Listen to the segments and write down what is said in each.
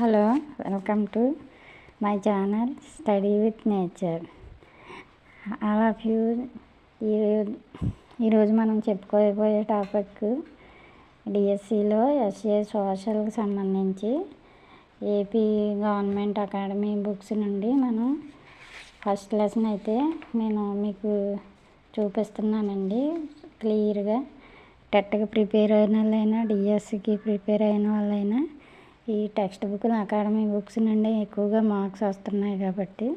Hello, welcome to my channel study with nature. All of you. ఈరోజు మనం చెప్పుకోబోయే topic డిఎస్సిలో ఎస్ఏ సోషల్కి సంబంధించి ఏపీ గవర్నమెంట్ అకాడమీ బుక్స్ నుండి మనం ఫస్ట్ లెసన్ అయితే నేను మీకు చూపిస్తున్నానండి. క్లియర్గా టెట్కి ప్రిపేర్ అయిన వాళ్ళైనా డిఎస్సికి ప్రిపేర్ అయిన వాళ్ళైనా ఈ టెక్స్ట్ బుక్లు అకాడమీ బుక్స్ నుండి ఎక్కువగా మార్క్స్ వస్తున్నాయి కాబట్టి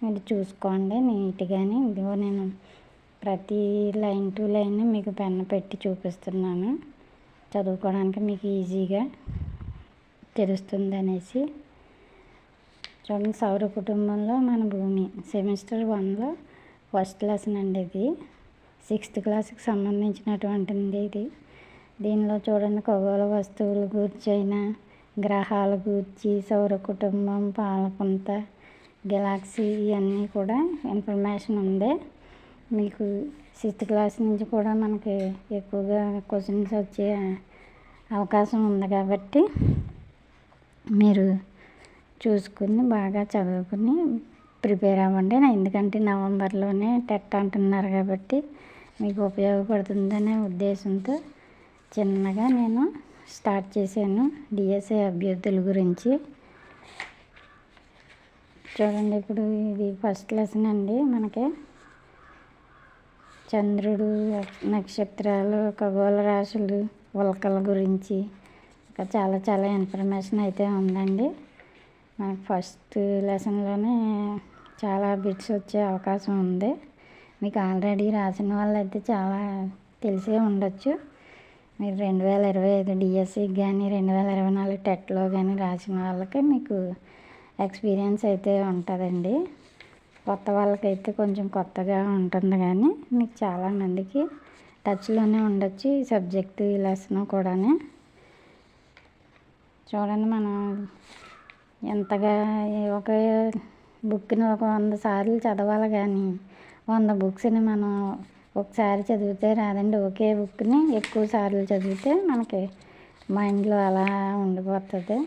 మీరు చూసుకోండి నీట్గాని. ఇదిగో నేను ప్రతి లైన్ టు లైన్ మీకు పెన్ను పెట్టి చూపిస్తున్నాను, చదువుకోవడానికి మీకు ఈజీగా తెలుస్తుంది అనేసి. చూడండి, సౌర కుటుంబంలో మన భూమి సెమిస్టర్ 1లో ఫస్ట్ లెసన్ అండి. ఇది 6th క్లాస్కి సంబంధించినటువంటిది. దీనిలో చూడండి, ఖగోళ వస్తువుల గురించైనా, గ్రహాల గురించి, సౌర కుటుంబం, పాలపుంత, గెలాక్సీ, ఇవన్నీ కూడా ఇన్ఫర్మేషన్ ఉంది. మీకు 6th క్లాస్ నుంచి కూడా మనకి ఎక్కువగా క్వశ్చన్స్ వచ్చే అవకాశం ఉంది కాబట్టి మీరు చూసుకుని బాగా చదువుకుని ప్రిపేర్ అవ్వండి. ఎందుకంటే నవంబర్లోనే టెట్ అంటున్నారు కాబట్టి మీకు ఉపయోగపడుతుందనే ఉద్దేశంతో చిన్నగా నేను స్టార్ట్ చేశాను డిఎస్ఏ అభ్యర్థుల గురించి. చూడండి, ఇప్పుడు ఇది ఫస్ట్ లెసన్ అండి. మనకి చంద్రుడు, నక్షత్రాలు, ఖగోళ రాశులు, ఉల్కల గురించి ఇంకా చాలా చాలా ఇన్ఫర్మేషన్ అయితే ఉందండి. మనకు ఫస్ట్ లెసన్లోనే చాలా బిట్స్ వచ్చే అవకాశం ఉంది. మీకు ఆల్రెడీ రాసిన వాళ్ళు అయితే చాలా తెలిసే ఉండొచ్చు. మీరు 2025 డిఎస్సికి కానీ 2024 టెట్లో కానీ రాసిన వాళ్ళకి మీకు ఎక్స్పీరియన్స్ అయితే ఉంటుందండి. కొత్త వాళ్ళకైతే కొంచెం కొత్తగా ఉంటుంది, కానీ మీకు చాలామందికి టచ్లోనే ఉండొచ్చు ఈ సబ్జెక్టు, ఈ లెసన్ కూడా. చూడండి, మనం ఎంతగా ఒక బుక్ని ఒక 100 సార్లు చదవాలి, కానీ 100 బుక్స్ని మనం ఒకసారి చదివితే రాదండి. ఒకే బుక్ని ఎక్కువ సార్లు చదివితే మనకి మైండ్లో అలా ఉండిపోతుంది.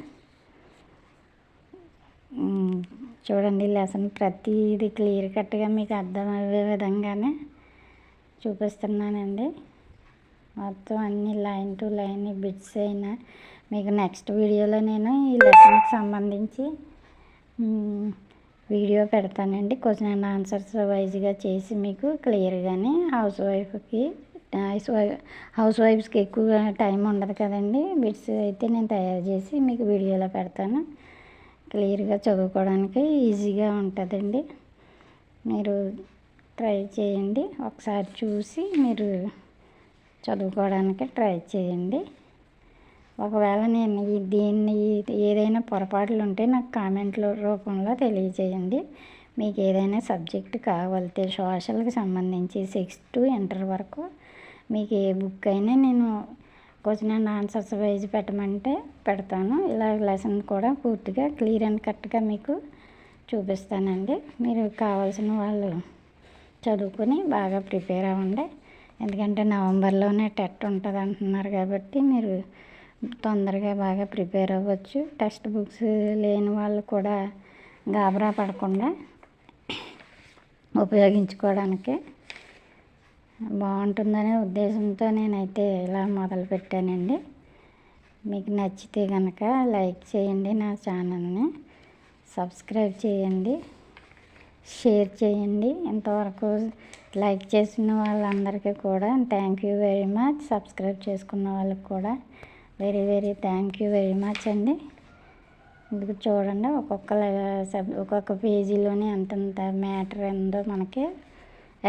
చూడండి, లెసన్ ప్రతిదీ క్లియర్ కట్గా మీకు అర్థమయ్యే విధంగానే చూపిస్తున్నానండి. మొత్తం అన్ని లైన్ టు లైన్ బిట్స్ అయినా మీకు నెక్స్ట్ వీడియోలో నేను ఈ లెసన్కి సంబంధించి వీడియో పెడతానండి. క్వశ్చన్ అండ్ ఆన్సర్స్ వైజ్గా చేసి మీకు క్లియర్గానే హౌస్ వైఫ్స్కి ఎక్కువ టైం ఉండదు కదండి. బిట్స్ అయితే నేను తయారు చేసి మీకు వీడియోలో పెడతాను. క్లియర్గా చదువుకోవడానికి ఈజీగా ఉంటుందండి. మీరు ట్రై చేయండి, ఒకసారి చూసి మీరు చదువుకోవడానికి ట్రై చేయండి. ఒకవేళ నేను దీన్ని ఏదైనా పొరపాట్లు ఉంటే నాకు కామెంట్ల రూపంలో తెలియజేయండి. మీకు ఏదైనా సబ్జెక్ట్ కావాలితే సోషల్కి సంబంధించి 6th to ఇంటర్ వరకు మీకు ఏ బుక్ అయినా నేను క్వశ్చన్ అండ్ ఆన్సర్స్ వైజ్ పెట్టమంటే పెడతాను. ఇలా లెసన్ కూడా పూర్తిగా క్లియర్ అండ్ కట్గా మీకు చూపిస్తానండి. మీరు కావాల్సిన వాళ్ళు చదువుకొని బాగా ప్రిపేర్ అవ్వండి. ఎందుకంటే నవంబర్లోనే టెట్ ఉంటుంది అంటున్నారు కాబట్టి మీరు తొందరగా బాగా ప్రిపేర్ అవ్వచ్చు. టెక్స్ట్ బుక్స్ లేని వాళ్ళు కూడా గాబరా పడకుండా ఉపయోగించుకోవడానికి బాగుంటుందనే ఉద్దేశంతో నేనైతే ఇలా మొదలుపెట్టానండి. మీకు నచ్చితే కనుక లైక్ చేయండి, నా ఛానల్ని సబ్స్క్రైబ్ చేయండి, షేర్ చేయండి. ఇంతవరకు లైక్ చేసిన వాళ్ళందరికీ కూడా thank you very much. Subscribe చేసుకున్న వాళ్ళకి కూడా very very thank you very much అండి. ఇది చూడండి, ఒక్కొక్క పేజీలోనే అంతంత మ్యాటర్ ఉందో మనకి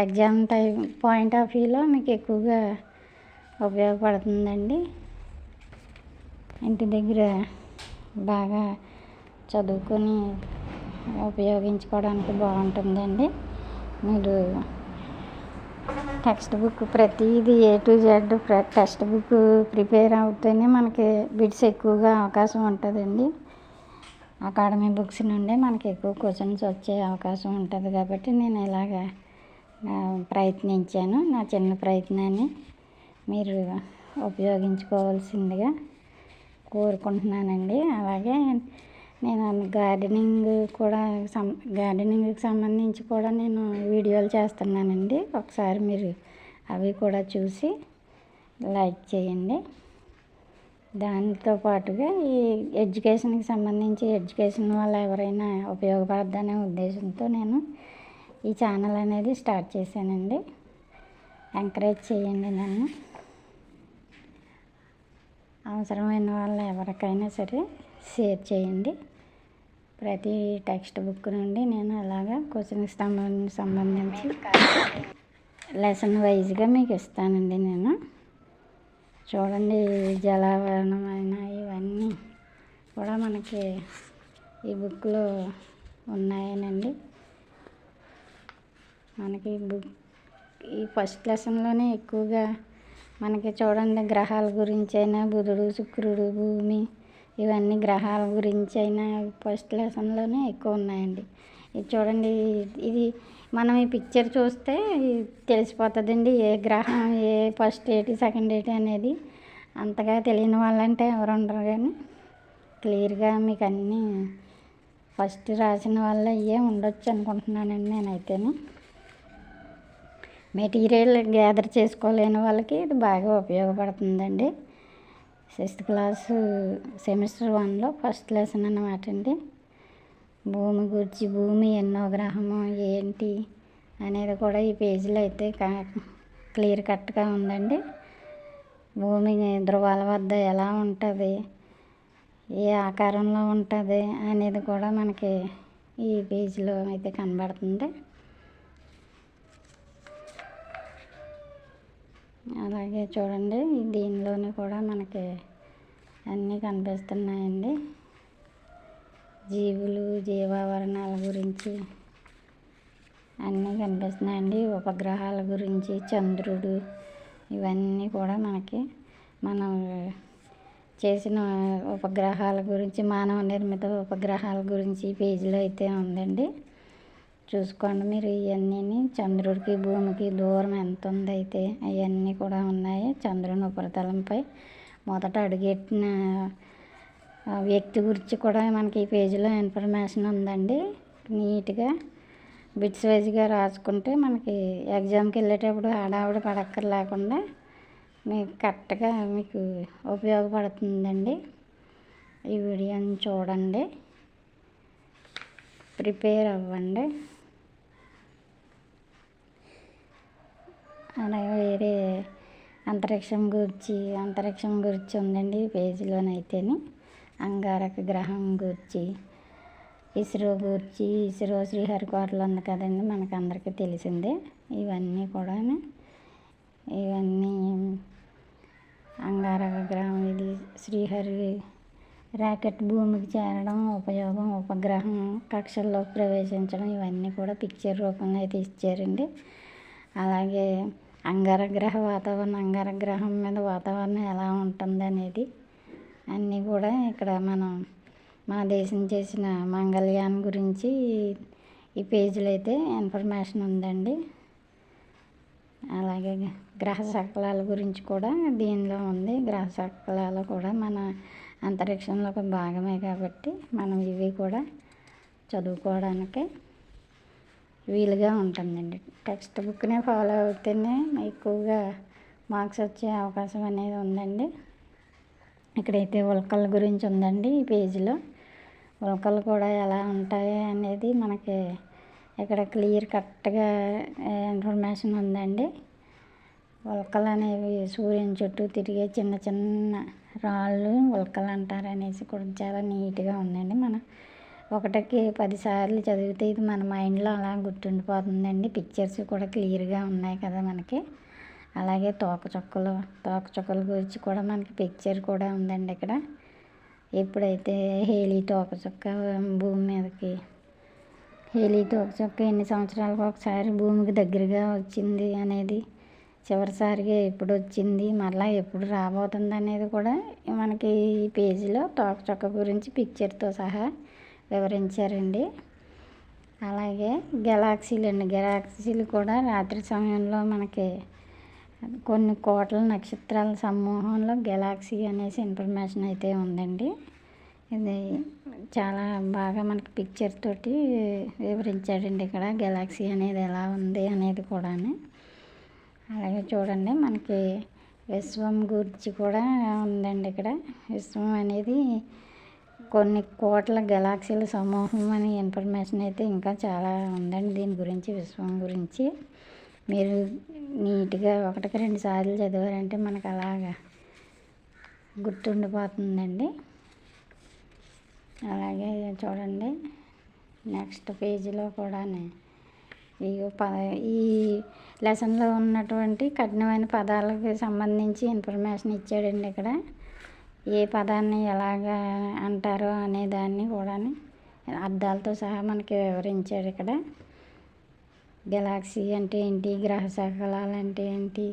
ఎగ్జామ్ టైం పాయింట్ ఆఫ్ వ్యూలో మీకు ఎక్కువగా ఉపయోగపడుతుందండి. ఇంటి దగ్గర బాగా చదువుకొని ఉపయోగించుకోవడానికి బాగుంటుందండి. మీరు టెక్స్ట్ బుక్ ప్రతిదీ A to Z text book prepare అవుతేనే మనకి బిట్స్ ఎక్కువగా అవకాశం ఉంటుందండి. అకాడమీ బుక్స్ నుండే మనకి ఎక్కువ క్వశ్చన్స్ వచ్చే అవకాశం ఉంటుంది కాబట్టి నేను ఇలాగ ప్రయత్నించాను. నా చిన్న ప్రయత్నాన్ని మీరు ఉపయోగించుకోవాల్సిందిగా కోరుకుంటున్నానండి. అలాగే నేను గార్డెనింగ్ కూడా గార్డెనింగ్కి సంబంధించి కూడా నేను వీడియోలు చేస్తున్నానండి. ఒకసారి మీరు అవి కూడా చూసి లైక్ చేయండి. దానితో పాటుగా ఈ ఎడ్యుకేషన్కి సంబంధించి ఎడ్యుకేషన్ వల్ల ఎవరైనా ఉపయోగపడద్దనే ఉద్దేశంతో నేను ఈ ఛానల్ అనేది స్టార్ట్ చేశానండి. ఎంకరేజ్ చేయండి నన్ను. అవసరమైన వాళ్ళు ఎవరికైనా సరే షేర్ చేయండి. ప్రతి టెక్స్ట్ బుక్ నుండి నేను అలాగా క్వశ్చన్కి సంబంధించి లెసన్ వైజ్గా మీకు ఇస్తానండి. నేను చూడండి, జలావరణమైన ఇవన్నీ కూడా మనకి ఈ బుక్లో ఉన్నాయనండి. మనకి ఈ ఫస్ట్ లెసన్లోనే ఎక్కువగా మనకి చూడండి, గ్రహాల గురించి అయినా బుధుడు, శుక్రుడు, భూమి ఇవన్నీ గ్రహాల గురించి అయినా ఫస్ట్ లెసన్లోనే ఎక్కువ ఉన్నాయండి. ఇది చూడండి, ఇది మనం ఈ పిక్చర్ చూస్తే తెలిసిపోతుందండి ఏ గ్రహం ఏ ఫస్ట్ ఏంటి సెకండ్ ఏంటి అనేది. అంతగా తెలియని వాళ్ళంటే ఎవరు ఉండరు, కానీ క్లియర్గా మీకు అన్నీ ఫస్ట్ రాసిన వల్ల అయ్యే ఉండొచ్చు అనుకుంటున్నానండి నేనైతేనే. మెటీరియల్ గ్యాదర్ చేసుకోలేని వాళ్ళకి ఇది బాగా ఉపయోగపడుతుందండి. 6th క్లాసు సెమిస్టర్ 1లో ఫస్ట్ లెసన్ అన్నమాట అండి. భూమి గురించి, భూమి ఎన్నో గ్రహము ఏంటి అనేది కూడా ఈ పేజీలో అయితే క్లియర్ కట్గా ఉందండి. భూమి ధృవాల వద్ద ఎలా ఉంటుంది, ఏ ఆకారంలో ఉంటుంది అనేది కూడా మనకి ఈ పేజీలో అయితే కనబడుతుంది. అలాగే చూడండి, దీనిలోని కూడా మనకి అన్నీ కనిపిస్తున్నాయండి. జీవులు, జీవావరణాల గురించి అన్నీ కనిపిస్తున్నాయండి. ఉపగ్రహాల గురించి, చంద్రుడు ఇవన్నీ కూడా మనకి మనం చేసిన ఉపగ్రహాల గురించి, మానవ నిర్మిత ఉపగ్రహాల గురించి ఈ పేజీలో అయితే ఉందండి. చూసుకోండి మీరు. ఇవన్నీ చంద్రుడికి భూమికి దూరం ఎంత ఉంది అయితే అవన్నీ కూడా ఉన్నాయి. చంద్రుని ఉపరితలంపై మొదట అడుగెట్టిన వ్యక్తి గురించి కూడా మనకి ఈ పేజీలో ఇన్ఫర్మేషన్ ఉందండి. నీట్గా బిట్స్ వైజ్గా రాసుకుంటే మనకి ఎగ్జామ్కి వెళ్ళేటప్పుడు హడావుడి పడక్కర్లేకుండా మీకు కరెక్ట్గా మీకు ఉపయోగపడుతుందండి. ఈ వీడియోని చూడండి, ప్రిపేర్ అవ్వండి. అలాగే వేరే అంతరిక్షం గురించి ఉందండి ఈ పేజీలోనైతేని. అంగారక గ్రహం గురించి, ఇస్రో గురించి. ఇస్రో శ్రీహరికోటలో ఉంది కదండి, మనకు అందరికీ తెలిసిందే. ఇవన్నీ కూడా ఇవన్నీ అంగారక గ్రహం, ఇది శ్రీహరి రాకెట్ భూమికి చేరడం, ఉపయోగం, ఉపగ్రహం కక్షల్లోకి ప్రవేశించడం ఇవన్నీ కూడా పిక్చర్ రూపంలో అయితే ఇచ్చారండి. అలాగే అంగారక గ్రహ వాతావరణం, అంగారక గ్రహం మీద వాతావరణం ఎలా ఉంటుంది అనేది అన్నీ కూడా ఇక్కడ మనం మన దేశం చేసిన మంగళయాన్ గురించి ఈ పేజీలో అయితే ఇన్ఫర్మేషన్ ఉందండి. అలాగే గ్రహ శకలాల గురించి కూడా దీనిలో ఉంది. గ్రహ శకలాలు కూడా మన అంతరిక్షంలో ఒక భాగమే కాబట్టి మనం ఇవి కూడా చదువుకోవడానికి వీలుగా ఉంటుందండి. టెక్స్ట్ బుక్నే ఫాలో అవుతేనే ఎక్కువగా మార్క్స్ వచ్చే అవకాశం అనేది ఉందండి. ఇక్కడైతే ఉల్కల గురించి ఉందండి ఈ పేజీలో. ఉల్కలు కూడా ఎలా ఉంటాయి అనేది మనకి ఇక్కడ క్లియర్ కట్గా ఇన్ఫర్మేషన్ ఉందండి. ఉల్కలు అనేవి సూర్యుని చుట్టూ తిరిగే చిన్న చిన్న రాళ్ళు ఉల్కలు అంటారు అనేసి కూడా చాలా నీట్గా ఉందండి. మనం 1కి 10 సార్లు చదివితే ఇది మన మైండ్లో అలా గుర్తుండిపోతుందండి. పిక్చర్స్ కూడా క్లియర్గా ఉన్నాయి కదా మనకి. అలాగే తోకచుక్కల గురించి కూడా మనకి పిక్చర్ కూడా ఉందండి ఇక్కడ. ఎప్పుడైతే హేలీ తోకచుక్క భూమి మీదకి, హేలీ తోకచుక్క ఎన్ని సంవత్సరాలకు ఒకసారి భూమికి దగ్గరగా వచ్చింది అనేది, చివరిసారిగా ఎప్పుడు వచ్చింది, మళ్ళీ ఎప్పుడు రాబోతుంది అనేది కూడా మనకి ఈ పేజీలో తోకచుక్క గురించి పిక్చర్తో సహా వివరించారండి. అలాగే గెలాక్సీలు కూడా రాత్రి సమయంలో మనకి కొన్ని కోట్ల నక్షత్రాల సమూహంలో గెలాక్సీ అనేసి ఇన్ఫర్మేషన్ అయితే ఉందండి. ఇది చాలా బాగా మనకి పిక్చర్ తోటి వివరించాడండి ఇక్కడ గెలాక్సీ అనేది ఎలా ఉంది అనేది కూడా. అలాగే చూడండి మనకి విశ్వం గురించి కూడా ఉందండి ఇక్కడ. విశ్వం అనేది కొన్ని కోట్ల గెలాక్సీల సమూహం అనే ఇన్ఫర్మేషన్ అయితే ఇంకా చాలా ఉందండి దీని గురించి, విశ్వం గురించి. మీరు నీట్గా 1కి 2 సార్లు చదివారంటే మనకు అలాగా గుర్తుండిపోతుందండి. అలాగే చూడండి నెక్స్ట్ పేజీలో కూడా ఈ లెసన్లో ఉన్నటువంటి కఠినమైన పదాలకు సంబంధించి ఇన్ఫర్మేషన్ ఇచ్చాడండి ఇక్కడ. ఏ పదాన్ని ఎలాగా అంటారో అనే దాన్ని కూడా అర్థాలతో సహా మనకి వివరించాడు ఇక్కడ. గెలాక్సీ అంటే ఏంటి, గ్రహ శకలాలు అంటే ఏంటి,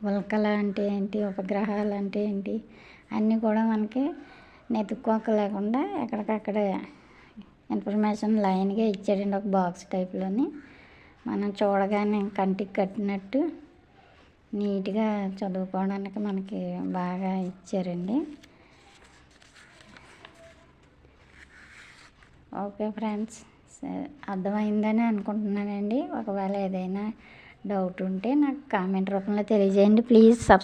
ఉల్కలు అంటే ఏంటి, ఉపగ్రహాలు అంటే ఏంటి అన్నీ కూడా మనకి నెతుక్కోక లేకుండా ఎక్కడికక్కడ ఇన్ఫర్మేషన్ లైన్గా ఇచ్చాడండి ఒక బాక్స్ టైప్లోని. మనం చూడగానే కంటికి కట్టినట్టు నీట్గా చదువుకోవడానికి మనకి బాగా ఇచ్చారండి. ఓకే ఫ్రెండ్స్, అర్థమైందని అనుకుంటున్నానండి. ఒకవేళ ఏదైనా డౌట్ ఉంటే నాకు కామెంట్ రూపంలో తెలియజేయండి. Please subscribe.